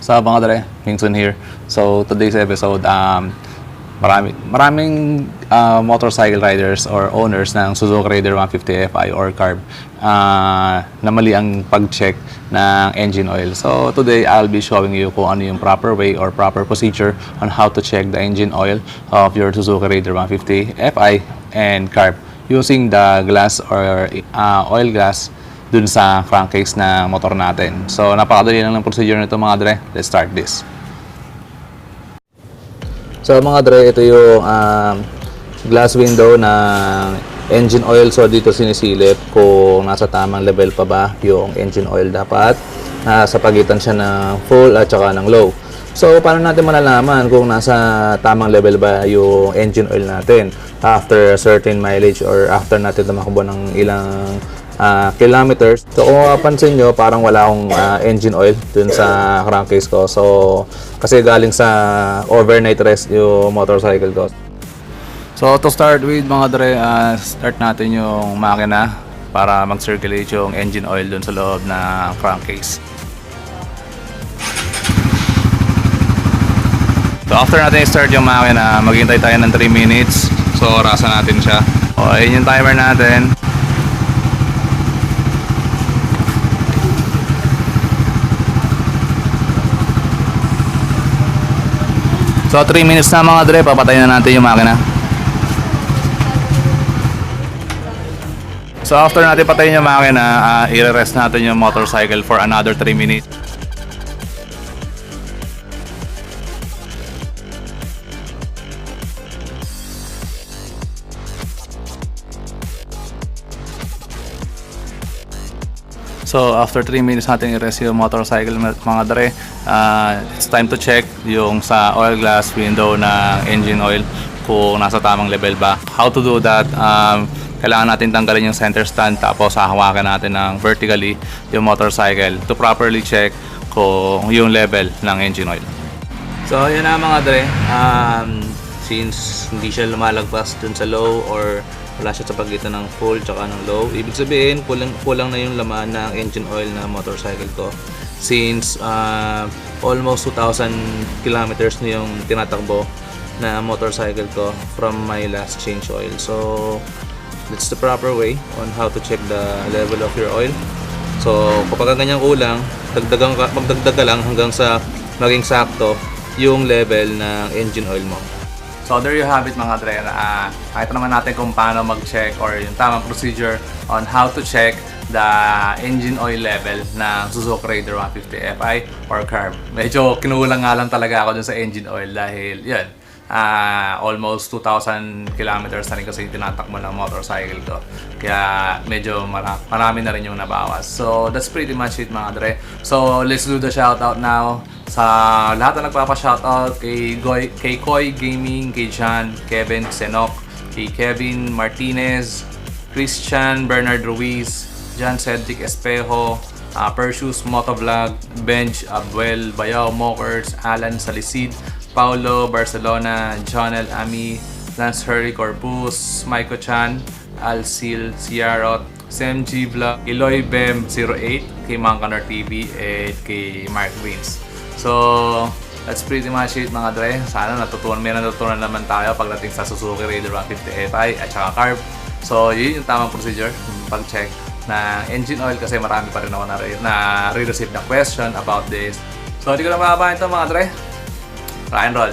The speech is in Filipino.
Sa mga dre, Mingxun here. So today's episode, maraming motorcycle riders or owners ng Suzuki Raider 150 Fi or Carb na mali ang pag-check ng engine oil. So today I'll be showing you kung ano yung proper way or proper procedure on how to check the engine oil of your Suzuki Raider 150 Fi and Carb using the glass or oil glass dun sa crankcase ng motor natin. So napakadali lang ng procedure nito mga dre. Let's start this. So mga dre, ito yung glass window ng engine oil. So dito sinisilip kung nasa tamang level pa ba yung engine oil. Dapat sa pagitan siya ng full at saka ng low. So paano natin malalaman kung nasa tamang level ba yung engine oil natin after a certain mileage or after natin tumakbo ng ilang kilometers? So kung mapapansin nyo, parang wala akong engine oil dun sa crankcase ko. So kasi galing sa overnight rest yung motorcycle ko. So to start with mga dre, start natin yung makina para mag-circulate yung engine oil dun sa loob ng crankcase. So after natin i-start yung makina, maghintay tayo ng 3 minutes. So orasan natin siya. O ayun yung timer natin. So 3 minutes na mga dre, papatayin na natin yung makina. So after natin patayin yung makina, i-rest natin yung motorcycle for another 3 minutes. So after 3 minutes natin i-rest yung motorcycle mga dre, it's time to check yung sa oil glass window ng engine oil kung nasa tamang level ba. How to do that? Kailangan natin tanggalin yung center stand tapos hahawakan natin ng vertically yung motorcycle to properly check kung yung level ng engine oil. So yun na mga dre, since hindi siya lumalagpas dun sa low or wala siya sa pagitan ng full tsaka ng low, ibig sabihin kulang na yung laman ng engine oil na motorcycle ko since almost 2,000 kilometers na yung tinatakbo na motorcycle ko from my last change oil. So that's the proper way on how to check the level of your oil. So kapag ganyan kulang, magdagdag ka lang hanggang sa maging sakto yung level ng engine oil mo. So there you have it mga dre, nakita naman natin kung paano mag-check or yung tamang procedure on how to check the engine oil level ng Suzuki Raider 150 Fi or Carb. Medyo kinulang nga lang talaga ako dun sa engine oil dahil yun, almost 2,000 kilometers na rin kasi tinatakbo ng motorcycle ko. Kaya medyo marami na rin yung nabawas. So that's pretty much it mga dre. So let's do the shoutout now sa lahat na nagpapa-shoutout kay Koy Gaming, kay John, Kevin Senok, kay Kevin Martinez, Christian Bernard Ruiz, John Cedric Espejo, Perseus Motovlog, Benj Abuel, Bayaw Mokers, Alan Salisid, Paulo Barcelona, Jonel Ami, Lance Hurry Corpus, Maiko Chan, Alcil Ciarot, SMG Vlog, Eloy Bem 08, kay Mangkanor TV, at kay Magwheels. So that's pretty much it mga dre. Sana may natutunan naman tayo pagdating sa Suzuki Raider 150 Fi at saka Carb. So yun yung tamang procedure pag-check na engine oil kasi marami pa rin ako na re-receive na question about this. So hindi ko na mahabahin ito mga dre. Rock and roll!